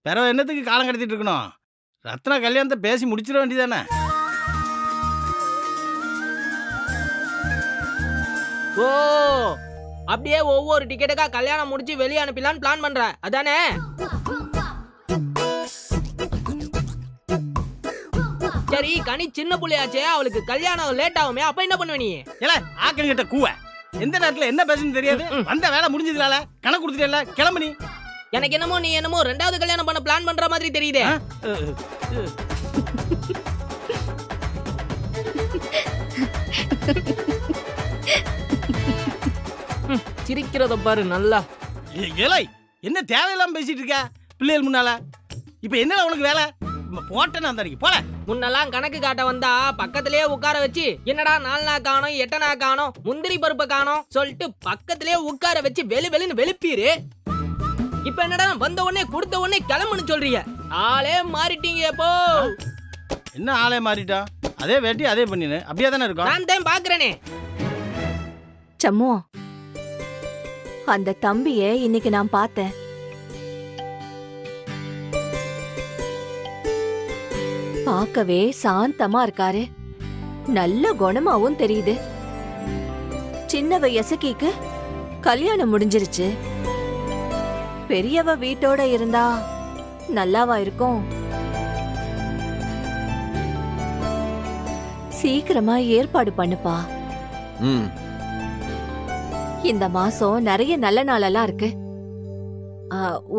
பிறகு என்னத்துக்கு காலம் கடத்திட்டு இருக்கணும்? ரத்னா கல்யாணத்தை பேசி முடிச்சிட வேண்டியதானே? ஓ, அப்படியே ஒவ்வொரு டிக்கெட்டுக்கா கல்யாணம் முடிச்சு வெளியே அனுப்பலான்னு பிளான் பண்ற அதானே? சரி, கனி சின்ன புள்ளையாச்சே, அவளுக்கு கல்யாணம் லேட் ஆகுமே, அப்ப என்ன பண்ணுவ நீ? ஏல ஆக்கங்கிட்ட கூவ. எந்த நேரத்துல என்ன பேசணும்னு தெரியாது. வந்த வேலை முடிஞ்சதுனால கணக்கு கொடுத்துட்டேல, கிளம்பு நீ. எனக்கு என்னமோ நீ என்னமோ ரெண்டாவது கல்யாணம் பண்ண பிளான் பண்ற மாதிரி தெரியுதே. சிரிக்கிறத பாரு நல்லா. ஏலை என்ன தேவையில்லாம பேசிட்டு இருக்க பிள்ளைகள் முன்னால? இப்ப என்ன உனக்கு வேலை? போட்டேன்னு அந்த போல. முன்னெல்லாம் கணக்கு காட்ட வந்தா பக்கத்திலேயே உட்கார வச்சு என்னடா 4 நாள் காணோம் 8 நாள் காணோம் முந்திரி பருப்பை காணோம் சொல்லிட்டு பக்கத்திலேயே உட்கார வச்சு வெளின்னு வெளிப்பீரு. இப்ப என்னடா வந்த உடனே கொடுத்த உடனே கிளம்புன்னு சொல்றீங்க. ஆளே மாறிட்டீங்க. எப்போ என்ன ஆளே மாறிட்டா? அதே வேட்டி அதே பண்ணினு அப்படியே தானே இருக்கும். நான் தான் பாக்குறேனே. சம்மு, அந்த தம்பிய இன்னைக்கு நான் பார்த்தேன். பார்க்கவே சாந்தமா இருக்காரு. நல்ல குணமாவும் தெரியுது. சின்ன வயசுக்கு கல்யாணம் முடிஞ்சிருச்சு. பெரியவ வீட்டோட இருந்தா நல்லாவா இருக்கும்? சீக்கிரமா ஏற்பாடு பண்ணுப்பா. இந்த மாசம் நிறைய நல்ல நாளெல்லாம் இருக்கு.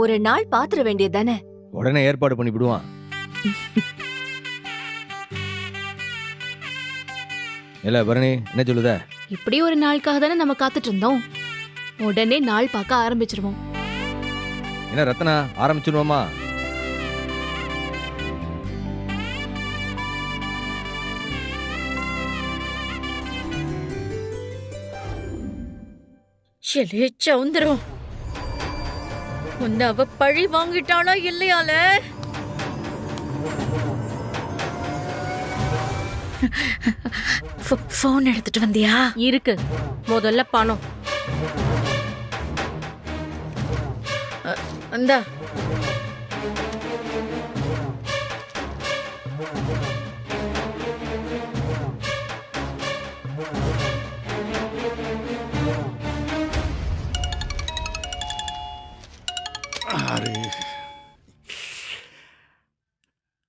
ஒரு நாள் பாத்துற வேண்டியது தானே? உடனே ஏற்பாடு பண்ணி விடுவான். இல்ல பரணி, என்ன சொல்லுத? இப்படி ஒரு நாளுக்காக தானே நம்ம காத்துட்டு இருந்தோம். உடனே நாள் பார்க்க ஆரம்பிச்சிருவோம். என்ன ரத்னா, ஆரம்பிச்சிருவோமா? சவுந்தரம், உன்னை அவ பழி வாங்கிட்டாளா இல்லையால? போன் எடுத்துட்டு வந்தியா? இருக்கு, முதல்ல பணம். இந்தா.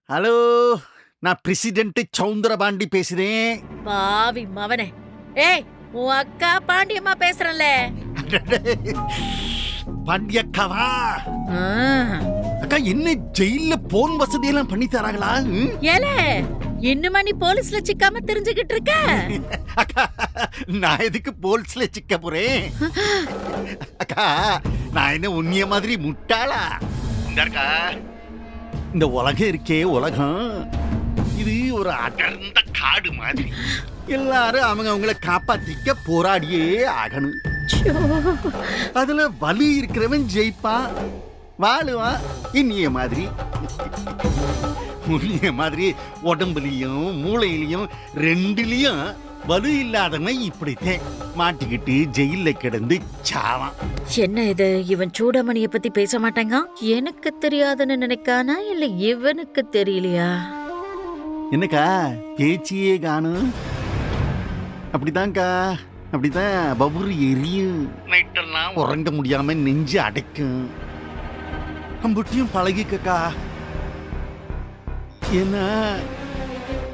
ஹலோ, நான் பிரசிடென்ட் சவுந்தரபாண்டி பேசுறேன். பாவி மவனே. ஏய், உன் அக்கா பாண்டியம்மா பேசுறல. பாண்டியக்காவா? அக்கா, என்ன ஜெயில போன் வசதி எல்லாம் பண்ணி தராங்களா? ஏல, இன்னுமா நீ போலீஸ்ல சிக்காம தெரிஞ்சுக்கிட்டு இருக்க? அக்கா, நான் எதுக்கு போலீஸ்ல சிக்க போறேன்? அக்கா, நான் என்ன உன்னிய மாதிரி முட்டாளா? இந்தக்கா, இந்த உலகம் இருக்கே உலகம், இது ஒரு அடர்ந்த காடு மாதிரி. எல்லாரும் அவங்க அவங்கள காப்பாத்திக்க போராடியே ஆகணும். அதுல வலு இருக்கிறவன் ஜெயிப்பான், வாழுவான். இன்னிய மாதிரி உன்னிய மாதிரி உடம்புலயும் மூளையிலையும் ரெண்டுலயும் வலு இல்லாதவன் இப்படித்தான் மாட்டிக்கிட்டு ஜெயில கிடந்து சாவான். என்ன இது, இவன் சூடமணிய பத்தி பேச மாட்டாங்க? எனக்கு தெரியாதுன்னு நினைக்கானா இல்ல இவனுக்கு தெரியலையா? என்னக்கா பேச்சியே காணும்? அப்படிதான்க்கா, அப்படிதான் பபுரு எரியும். நைட்டெல்லாம் உறங்க முடியாம நெஞ்சு அடைக்கும். அம்புட்டியும் பழகிக்கா. ஏன்னா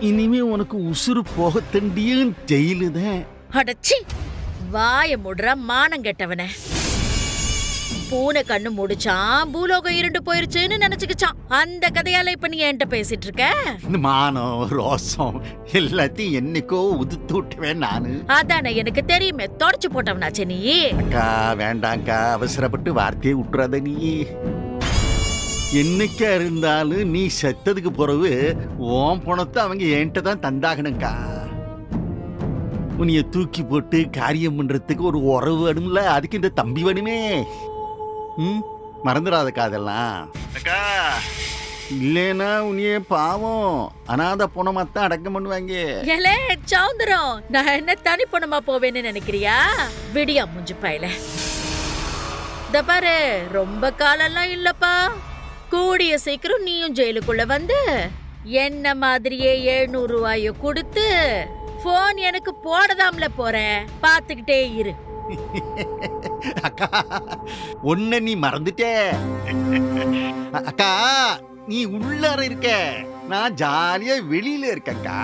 இனிமே உனக்கு உசுறு போக தண்டியும் ஜெயிலுதான். அடச்சி, வாய முடுற மானம் கெட்டவன. பூனை கண்ணு முடிச்சான், பூலோகம் இருண்டு போயிருச்சுன்னு நினைச்சுக்கிச்சான். அந்த கதையால இப்ப நீ என்கிட்ட பேசிட்டு இருக்க? இந்த மானம் ரோசம் எல்லாத்தையும் என்னைக்கோ உதுத்து விட்டுவேன் நானு. அதானே எனக்கு தெரியுமே, தொடச்சு போட்டவனாச்சே நீ. அக்கா வேண்டாங்க்கா, அவசரப்பட்டு வார்த்தையை விட்டுறாத நீ. என்னைக்கா இருந்தாலும் நீ செத்ததுக்கு பிறகு ஓம் பணத்தை அவங்க என்கிட்ட தான் தந்தாகணும்க்கா. உன்னைய தூக்கி போட்டு காரியம் பண்றதுக்கு ஒரு உறவு வேணும்ல, அதுக்கு இந்த தம்பி வேணுமே. மறந்துடாதக்கா அதெல்லாம். அக்கா, இல்லைன்னா உன்னைய பாவம் அனாதை பொணமாத்தான் அடக்கம் பண்ணுவாங்க. ஏலே சவுந்தரம், நான் என்ன தனி பொணமா போவேன்னு நினைக்கிறியா? விடியா முஞ்சு பையல. இந்த பாரு, ரொம்ப காலெல்லாம் இல்லப்பா. கூடிய கூடிய சீக்கிரம் நீயும் ஜெயிலுக்குள்ள வந்து என்ன மாதிரியே 700 ரூபாய கொடுத்து போன் எனக்கு போடதாம்ல போறேன். பாத்துக்கிட்டே இரு. அக்கா ஒன்ன நீ மறந்துட்டே. அக்கா நீ உள்ளார இருக்க, நான் ஜாலியா வெளியில இருக்கக்கா.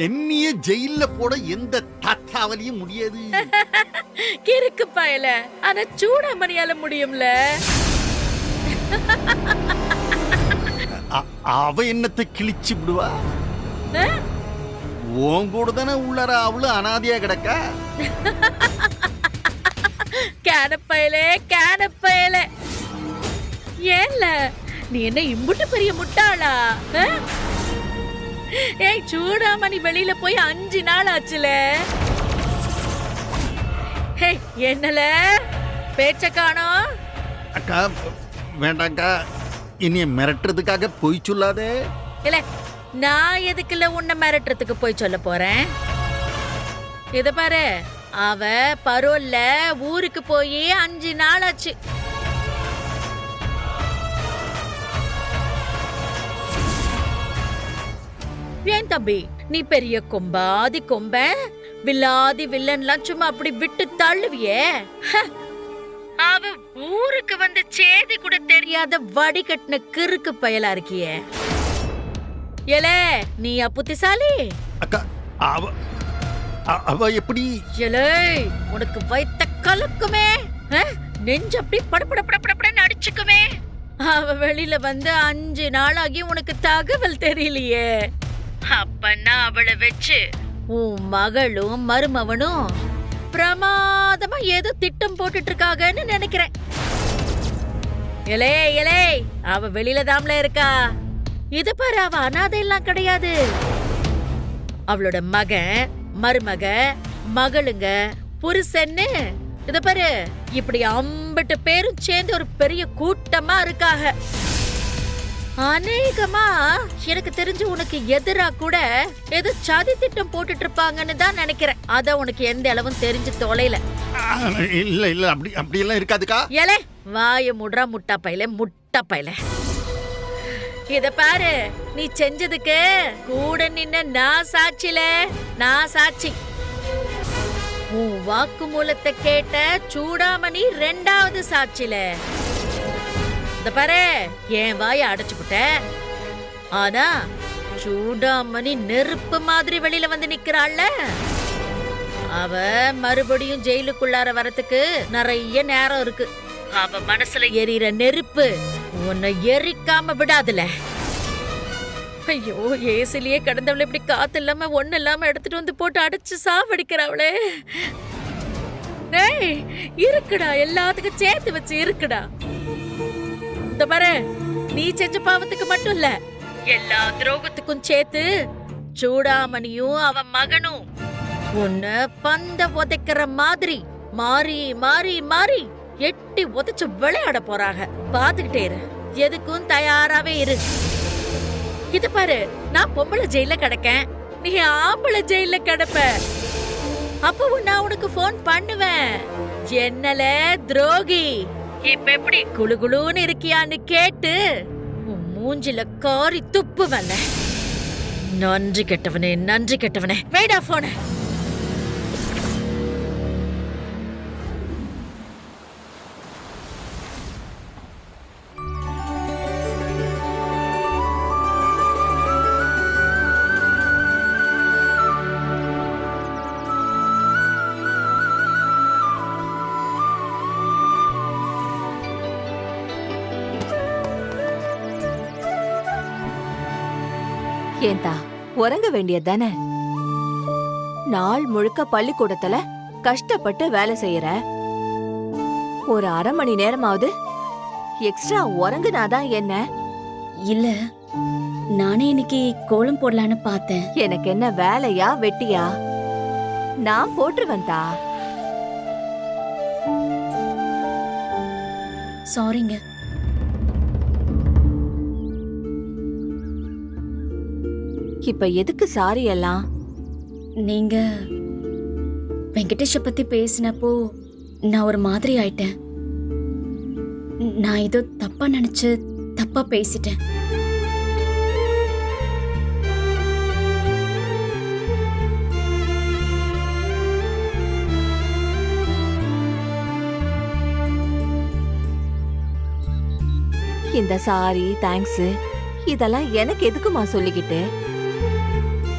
என்னைய ஜெயில போட எந்த தத்தாவலியும் முடியாது. கிறுக்கு பயல, ஆனா சூடாமணியால முடியும்ல. அவ என்னத்தை கிழிச்சு விடுவா? உன் கூட தானே உள்ளார அவளும் அனாதையா கிடக்கா. கேனப்பயலே ஏன்ல நீ என்ன இம்புட்டு பெரிய முட்டாளா? ஏய் சூடாமணி வெளியில போய் 5 நாள் ஆச்சுல. என்னல பேச்ச காணோம்? அக்கா வேண்டாம்க்கா, இனிய மிரட்டுறதுக்காக பொய் சொல்லாதே. இல்ல நான் எதுக்குல உன்னை மிரட்டுறதுக்கு போய் சொல்ல போறேன்? இத பாரு, அவ பரோல்ல ஊருக்கு போய் 5 நாள் ஆச்சு. ஏன் தம்பி, நீ பெரிய கொம்பாதி கொம்ப வில்லாதி வில்லன்லாம் சும்மா அப்படி விட்டு தள்ளுவியே? அவ ஊருக்கு வந்து சேதி கூட தெரியாத வடிகட்டின கிறுக்கு பயலா இருக்கியே. ஏலே நீ புத்திசாலி? அக்கா அவ எப்படி? ஏலே உனக்கு வைத்த கலக்குமே, நெஞ்சு அப்படி படபடன்னு அடிச்சுக்குமே. அவ வெளியில வந்து 5 நாளாகி உனக்கு தகவல் தெரியலையே. அப்பன்னா அவளை வச்சு உன் மகளும் மருமவனும் பிரமாதமா ஏதோ திட்டம் போட்டுட்டு இருக்காங்கன்னு நினைக்கிறேன். இலே அவ வெளியில தாம்ல இருக்கா. இது பாரு, அவ அனாதை எல்லாம் கிடையாது. அவளோட மகன், மருமக, மகளுங்க, புருஷன்னு இத பாரு, இப்படி 50 பேரும் சேர்ந்து ஒரு பெரிய கூட்டமா இருக்காக. அநேகமா எனக்கு தெரிஞ்சு உனக்கு எதிரா கூட ஏதோ சதி திட்டம் போட்டுட்டு இருப்பாங்கன்னு தான் நினைக்கிறேன். அத உனக்கு எந்த அளவும் தெரிஞ்சு தொலைல. இல்ல அப்படி எல்லாம் இருக்காதுக்கா. ஏலே வாய முடுறா முட்டா பையில. இத பாரு, நீ செஞ்சதுக்கு கூட நின்ன நான் சாட்சி. உன் வாக்கு மூலத்தை கேட்ட சூடாமணி 2வது சாட்சில. இத பாரு, என் வாய அடைச்சுக்கிட்ட. ஆனா சூடாமணி நெருப்பு மாதிரி வெளியில வந்து நிக்கிறாள்ல, அவ மறுபடியும் ஜெயிலுக்குள்ளார வரத்துக்கு நிறைய நேரம் இருக்கு. அவ மனசுல எரியிற நெருப்பு உன்னை எரிக்காம விடாதுல. ஐயோ, ஏசிலேயே கடந்தவளை இப்படி காத்து இல்லாம ஒண்ணு இல்லாம எடுத்துட்டு வந்து போட்டு அடைச்சு சாவடிக்கிறவளே. டேய் இருக்குடா, எல்லாத்துக்கும் சேர்த்து வச்சு இருக்குடா. இந்த பாரு, நீ செஞ்ச பாவத்துக்கு மட்டும் இல்ல, எல்லா துரோகத்துக்கும் சேர்த்து சூடாமணியும் அவ மகனும் உன்னை பந்த உதைக்கிற மாதிரி மாறி மாறி மாறி எட்டி உதைச்சு விளையாட போறாங்க. பாத்துக்கிட்டே இரு, எதுக்கும் தயாராவே இரு. இது பாரு, நான் பொம்பளை ஜெயில கிடக்கேன், நீ ஆம்பளை ஜெயில கிடப்ப. அப்பவும் நான் உனக்கு போன் பண்ணுவேன். என்னல துரோகி, இப்ப எப்படி குளுகுளுன்னு இருக்கியான்னு கேட்டு உன் மூஞ்சில காரி துப்புவல்ல. நன்றி கெட்டவனே, வேடா போன. ஏந்தா உறங்க வேண்டியதானே? நாள் முழுக்க பள்ளிக்கூடத்துல கஷ்டப்பட்டு வேலை செய்யற, ஒரு 1/2 மணி நேரமாவது எக்ஸ்ட்ரா உறங்குனாதான் என்ன? இல்ல, நானே இன்னைக்கு கோலம் போடலான்னு பார்த்தேன். எனக்கு என்ன வேலையா வெட்டியா? நான் போட்டுருவேன்தா. சாரிங்க. இப்ப எதுக்கு சாரி எல்லாம்? நீங்க வெங்கடேஷ பத்தி பேசினப்போ நான் ஒரு மாதிரி ஆயிட்டேன். நான் ஏதோ தப்பா நினைச்சு தப்பா பேசிட்டேன். இந்த சாரி தேங்க்ஸ் இதெல்லாம் எனக்கு எதுக்குமா சொல்லிக்கிட்டு?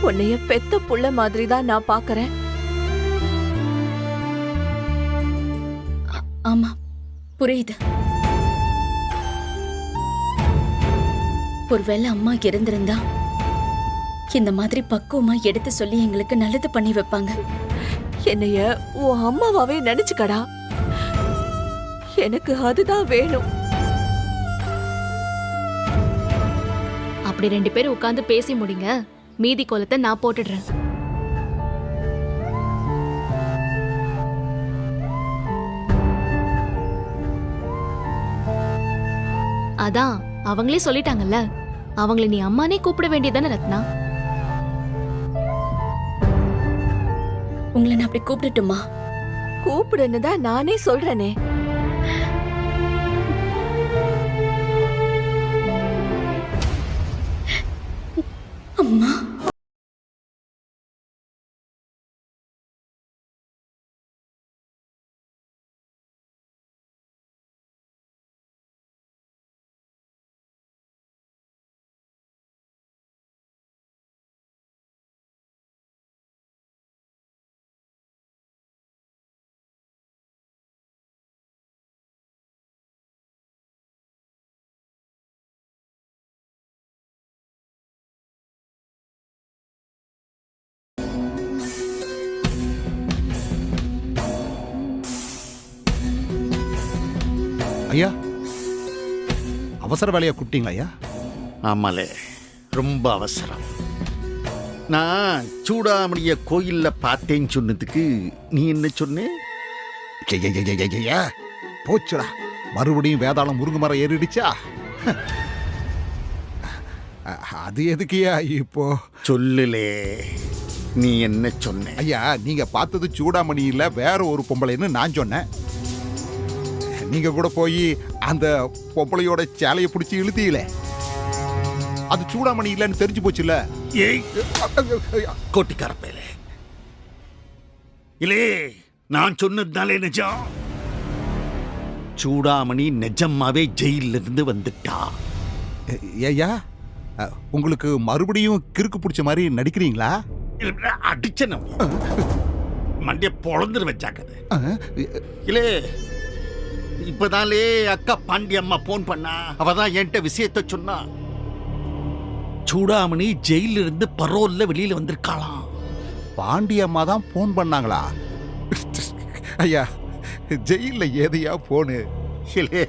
உன்னைய பெத்த புள்ள மாதிரி தான் நான் பாக்குறேன். ஆமா, புரியுது. ஒருவேளை அம்மா இருந்திருந்தா இந்த மாதிரி பக்குவமா எடுத்து சொல்லி எங்களுக்கு நல்லது பண்ணி வைப்பாங்க. என்னைய உன் அம்மாவாவே நினைச்சுக்கடா. எனக்கு அதுதான் வேணும். அப்படி 2 பேரும் உட்கார்ந்து பேசி முடிங்க. மீதி கோலத்தை நான் போட்டுடுறேன். அதான் அவங்களே சொல்லிட்டாங்கல்ல, அவங்கள நீ அம்மானே கூப்பிட வேண்டியதானே ரத்னா? உங்களை நான் அப்படி கூப்பிடட்டுமா? கூப்பிடுன்னு தான் நானே சொல்றேனே. அம்மா, ஐயா, அவசர வேலையா கூப்பிட்டீங்களா ஐயா? ஆமாலே, ரொம்ப அவசரம். நான் சூடாமணிய கோயில்ல பார்த்தேன்னு சொன்னதுக்கு நீ என்ன சொன்ன? போச்சுடா, மறுபடியும் வேதாளம் முருங்கை மரம் ஏறிடுச்சா? அது எதுக்குயா இப்போ? சொல்லுலே, நீ என்ன சொன்ன? ஐயா, நீங்க பார்த்தது சூடாமணி இல்ல, வேற ஒரு பொம்பளைன்னு நான் சொன்னேன். நீங்க கூட போய் அந்த பொம்பளையோட சேலையை பிடிச்சி இழுத்தீங்களே, அது சூடாமணி இல்லைன்னு தெரிஞ்சு போச்சுல்ல? ஏய் கோட்டிக்கார பேலே, இல்லே நான் சொன்னதுனாலே நிஜம். சூடாமணி நிஜமாவே ஜெயில இருந்து வந்துட்டா. ஐயா, உங்களுக்கு மறுபடியும் கிறுக்கு பிடிச்ச மாதிரி நடிக்கிறீங்களா? அடிச்ச நம்ம மண்டிய பொழந்துரு வச்சாக்கது. இல்லே, இப்பதான்லே அக்கா பாண்டி அம்மா போன் பண்ணா. அவதான் என்கிட்ட விஷயத்த சொன்னா. சூடாமணி ஜெயில இருந்து பரோல்ல வெளியில வந்திருக்காளாம். பாண்டி அம்மா தான் போன் பண்ணாங்களா? ஐயா, ஜெயில ஏதையா போனு? இல்லே,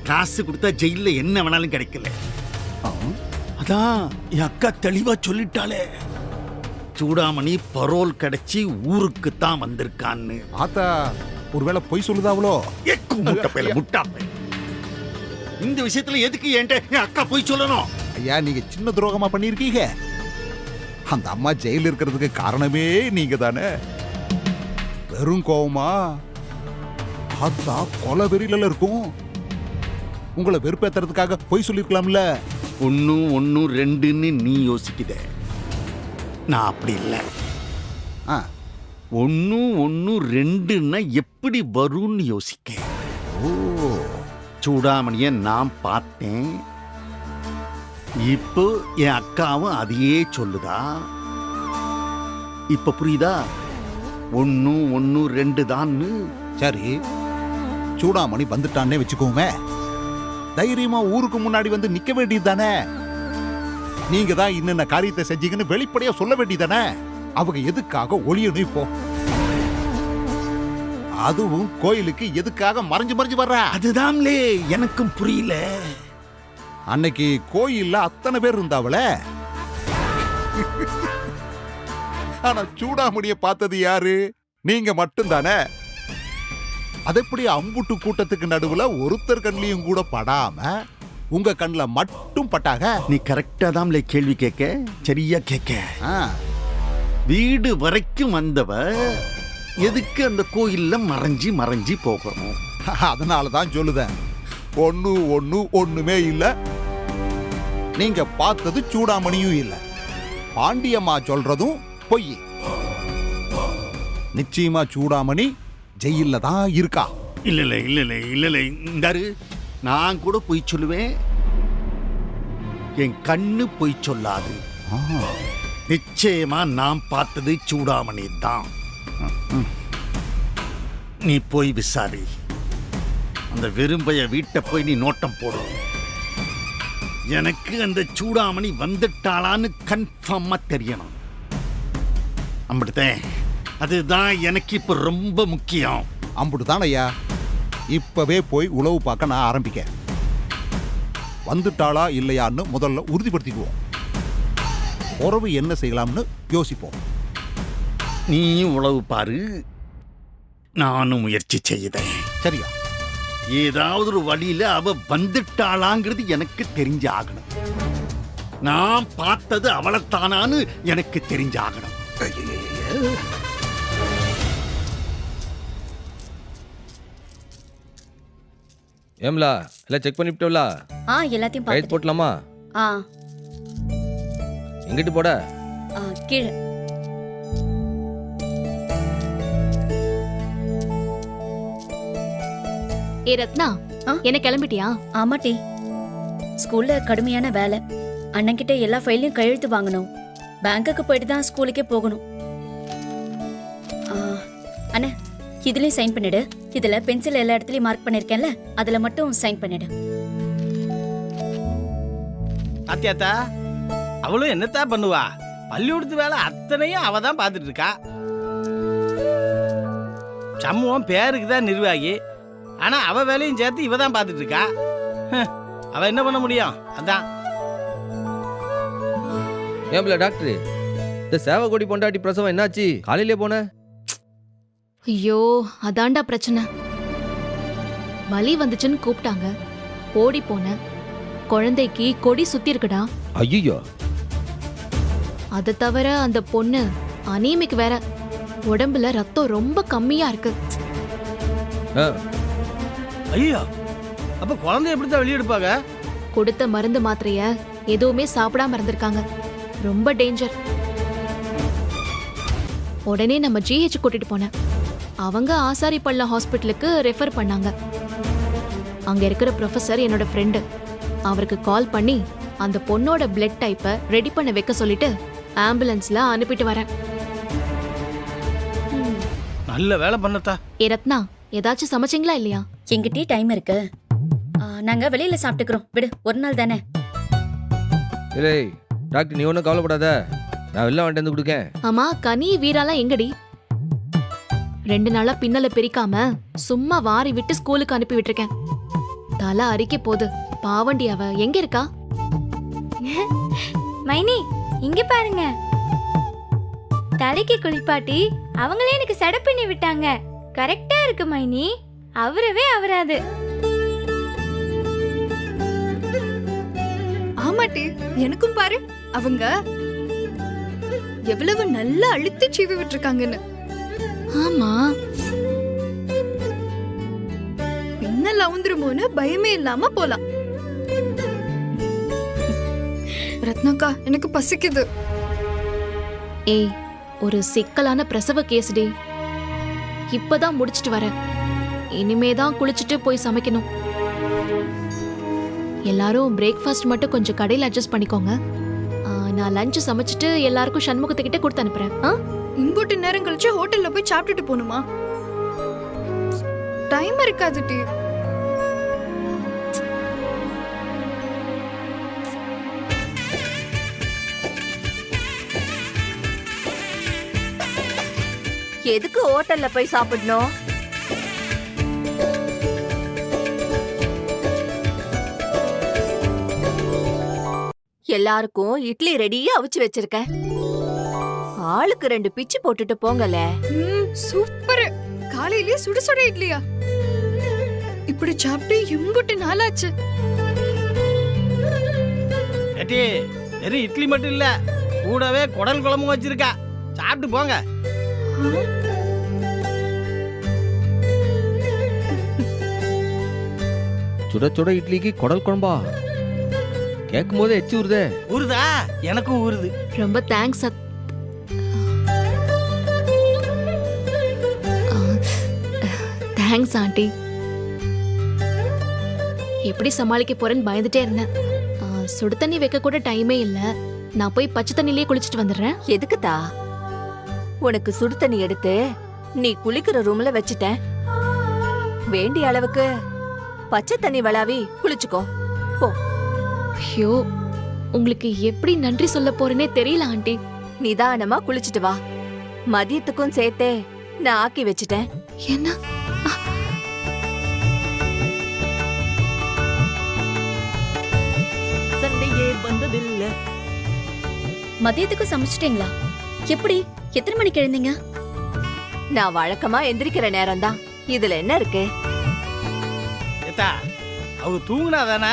காசு கொடுத்தா ஜெயில என்ன வேணாலும் கிடைக்கல. அதான் என் அக்கா தெளிவா சொல்லிட்டாளே, சூடாமணி பரோல் கிடைச்சி ஊருக்கு தான் வந்திருக்கான்னு. ஆத்தா ஒருவேளை பொய் சொல்லுதாவளோ? முட்டாப்பை, இந்த விஷயத்துல எதுக்கு என்கிட்ட என் அக்கா போய் சொல்லணும்? ஐயா, நீங்க சின்ன துரோகமா பண்ணிருக்கீங்க. அந்த அம்மா ஜெயில இருக்கிறதுக்கு காரணமே நீங்க தானே. வெறும் கோவமா? ஆத்தா கொலை வெறியில இருக்கும். உங்களை வெறுப்பேத்துறதுக்காக பொய் சொல்லிருக்கலாம்ல. 1 1 2ன்னு நீ யோசிக்குத, நான் அப்படி இல்லை. 1 1 2ன்னா எப்படி வரும்னு யோசிக்க. ஓ, சூடாமணிய நான் பார்த்தேன், இப்போ என் அக்காவும் அதையே சொல்லுதா. இப்ப புரியுதா? 1 1 2 தான்னு. சரி, சூடாமணி வந்துட்டான்னே வச்சுக்கோங்க. தைரியமா ஊருக்கு முன்னாடி வந்து நிக்க வேண்டியது தானே. நீங்க தான் இன்னென்ன காரியத்தை செஞ்சீங்கன்னு வெளிப்படையா சொல்ல வேண்டியதானே. அவங்க எதுக்காக ஒளியணும் இப்போ? அதுவும் கோயிலுக்கு எதுக்காக மறைஞ்சு மறைஞ்சு வர்ற? அதுதான்லே எனக்கும் புரியல. அன்னைக்கு கோயில்ல அத்தனை பேர் இருந்தாவளே, ஆனா சூடாமணிய பார்த்தது யாரு? நீங்க மட்டும் தானே. அதெப்படி அம்புட்டு கூட்டத்துக்கு நடுவுல ஒருத்தர் கண்ணிலையும் கூட படாம உங்க கண்ணில் மட்டும் பட்டாக? நீ கரெக்டா தான் கேள்வி கேட்க, சரியா கேட்க. வீடு வரைக்கும் வந்தவ எதுக்கு அந்த கோயில்ல மறைஞ்சி மறைஞ்சி போகணும்? அதனால தான் சொல்லுதேன், ஒண்ணுமே இல்ல. நீங்க பார்த்தது சூடாமணியும் இல்ல. பாண்டியம்மா சொல்றதும் பொய். நிச்சயமா சூடாமணி ஜெயில்ல தான் இருக்கா. இல்ல இந்தாரு, நான் கூட பொய் சொல்லுவேன், என் கண்ணு பொய் சொல்லாது. நிச்சயமா நான் பார்த்தது சூடாமணி தான். நீ போய் விசாரி. அந்த வெறும்பைய வீட்டை போய் நீ நோட்டம் போடு. எனக்கு அந்த சூடாமணி வந்துட்டாளான்னு கன்ஃபார்மா தெரியணும். அப்படித்தான், அதுதான் எனக்கு இப்ப ரொம்ப முக்கியம். அம்புட்டுதான் ஐயா. இப்பவே போய் உளவு பார்க்க நான் ஆரம்பிக்க. வந்துட்டாளா இல்லையான்னு முதல்ல உறுதிப்படுத்திக்குவோம். உறவு என்ன செய்யலாம்னு யோசிப்போம். நீயும் உளவு பாரு, நானும் முயற்சி செய்தேன். சரியா? ஏதாவது ஒரு வழியில அவ வந்துட்டாளாங்கிறது எனக்கு தெரிஞ்சாகணும். நான் பார்த்தது அவளைத்தானான்னு எனக்கு தெரிஞ்சாகணும். ஏம்லா எல்லாம் செக் பண்ணிவிட்டோம்ல? எல்லாத்தையும் ரைட் பார்த்துட்டு. போட்டலாமா? எங்கிட்டு போட? கீழே. ஏ ரத்னா, என்ன கிளம்பிட்டியா? ஆமாட்டி, ஸ்கூல்ல கடுமையான வேலை. அண்ணன் கிட்ட எல்லா ஃபைலையும் கையெழுத்து வாங்கணும். பேங்க்குக்கு போயிட்டு தான் ஸ்கூலுக்கே போகணும். அண்ணா, இதுலயும் சைன் பண்ணிடு. இதுல பென்சில் எல்லா இடத்துலயும் மார்க் பண்ணிருக்கேன்ல, அதுல மட்டும் சைன் பண்ணிடு. ஆத்தியாத்தா, அவளும் என்னத்தா பண்ணுவா? பள்ளிக்கூடத்து வேலை அத்தனையும் அவ தான் பார்த்துட்டு இருக்கா. சமூகம் பேருக்கு தான் நிர்வாகி, ஆனா அவ வேலையும் சேர்த்து இவ தான் பார்த்துட்டு இருக்கா. அவ என்ன பண்ண முடியும்? அதான். ஏம்ல டாக்டர், இந்த சேவகோடி பொண்டாட்டி பிரசவம் என்னாச்சு? காலையிலே போன? ஐயோ, அதான்டா பிரச்சனை. வலி வந்துச்சுன்னு கூப்பிட்டாங்க, ஓடி போனேன். குழந்தைக்கு கொடி சுத்தி இருக்குடா. ஐயோ. அதை தவிர அந்த பொண்ணு அனீமிக் வேற. உடம்புல ரத்தம் ரொம்ப கம்மியா இருக்கு. ஐயோ, அப்ப குழந்தை எப்படித்தான் வெளியெடுப்பாங்க? கொடுத்த மருந்து மாத்திரைய எதுவுமே சாப்பிடாம இருந்திருக்காங்க. ரொம்ப டேஞ்சர். உடனே நம்ம ஜிஹெச் கூட்டிட்டு போனேன். அவங்க ஆசாரிப்பள்ளம் ஹாஸ்பிட்டலுக்கு ரெஃபர் பண்ணாங்க. அங்க இருக்கிற ப்ரொஃபசர் என்னோட ஃப்ரெண்டு. அவருக்கு கால் பண்ணி அந்த பொண்ணோட பிளட் டைப்பை ரெடி பண்ண வைக்க சொல்லிட்டு ஆம்புலன்ஸ்ல அனுப்பிட்டு வரேன். நல்ல வேலை பண்ணத்தா. ஏ ரத்னா, ஏதாச்சும் சமைச்சிங்களா இல்லையா? எங்கிட்டே டைம் இருக்கு. நாங்க வெளியில சாப்பிட்டுக்கிறோம். விடு, ஒரு நாள் தானே. இல்லை டாக்டர், நீ ஒன்றும் கவலைப்படாத, நான் வெளில வந்து கொடுக்கேன். ஆமா, கனி வீராலாம் எங்கடி? 2 நாளா பின்னல பிரிக்காம சும்மா வாரி விட்டு ஸ்கூலுக்கு அனுப்பி விட்டுருக்கேன். தலை அரிக்க போகுது. பாவண்டி, அவ எங்க இருக்கா? மைனி, இங்க பாருங்க. தலைக்கு குளிப்பாட்டி அவங்களே எனக்கு செடப் பண்ணி விட்டாங்க. கரெக்டா இருக்கு மைனி. அவரவே அவராது. ஆமாட்டி, எனக்கும் பாரு, அவங்க எவ்வளவு நல்லா அழுத்தி சீவி விட்டுருக்காங்கன்னு. ஆமா, பின்னல் அவுந்துருமோன்னு பயமே இல்லாம போலாம். ரத்னாக்கா, எனக்கு பசிக்குது. ஏய், ஒரு சிக்கலான பிரசவ கேஸ்டி. இப்பதான் முடிச்சிட்டு வரேன். இனிமேதான் குளிச்சுட்டு போய் சமைக்கணும். எல்லாரும் பிரேக்ஃபாஸ்ட் மட்டும் கொஞ்சம் கடையில் அட்ஜஸ்ட் பண்ணிக்கோங்க. நான் லஞ்ச் சமைச்சிட்டு எல்லாருக்கும் சண்முகத்துக்கிட்ட கொடுத்து அனுப்புறேன். இம்போட்டு நேரம் கழிச்சு ஹோட்டல்ல போய் சாப்பிட்டுட்டு போகணுமா? டைம் இருக்காது டி. எதுக்கு ஹோட்டல்ல போய் சாப்பிடணும்? எல்லாருக்கும் இட்லி ரெடியா அவிச்சு வச்சிருக்கேன். ஆளுக்கு 2 பிச்சு போட்டுட்டு போங்கல. சூப்பர். காலையிலேயே சுட சுட இட்லியா? இப்படி சாப்பிட்டு எம்புட்டு நாளாச்சு. ஏட்டி, வெறும் இட்லி மட்டும் இல்ல, கூடவே குடல் குழம்பு வச்சிருக்கா. சாப்பிட்டு போங்க. சுட சுட இட்லிக்கு குடல் குழம்பா? கேட்கும் போதே எச்சி ஊறுதே. ஊறுதா? எனக்கும் ஊறுது. ரொம்ப தேங்க்ஸ் தேங்க்ஸ் ஆண்டி. எப்படி சமாளிக்க போறேன்னு பயந்துட்டே இருந்தேன். சுடு தண்ணி வைக்க கூட டைமே இல்ல. நான் போய் பச்சை தண்ணிலேயே குளிச்சுட்டு வந்துடுறேன். எதுக்குதா? உனக்கு சுடு தண்ணி எடுத்து நீ குளிக்கிற ரூம்ல வச்சுட்டேன். வேண்டிய அளவுக்கு பச்சை தண்ணி வளாவி குளிச்சுக்கோ போ. ஐயோ, உங்களுக்கு எப்படி நன்றி சொல்ல போறேனே தெரியல ஆண்டி. நிதானமா குளிச்சுட்டு வா. மதியத்துக்கும் சேர்த்தே நான் ஆக்கி வச்சுட்டேன். என்ன? சண்டையே வந்ததில்ல. மதியத்துக்கு சமைச்சிட்டீங்களா? எப்படி? எத்தனை மணிக்கு எழுந்தீங்க? நான் வழக்கமா எந்திரிக்கிற நேரம் தான். இதுல என்ன இருக்கு? ஏத்தா, அவங்க தூங்குனா தானே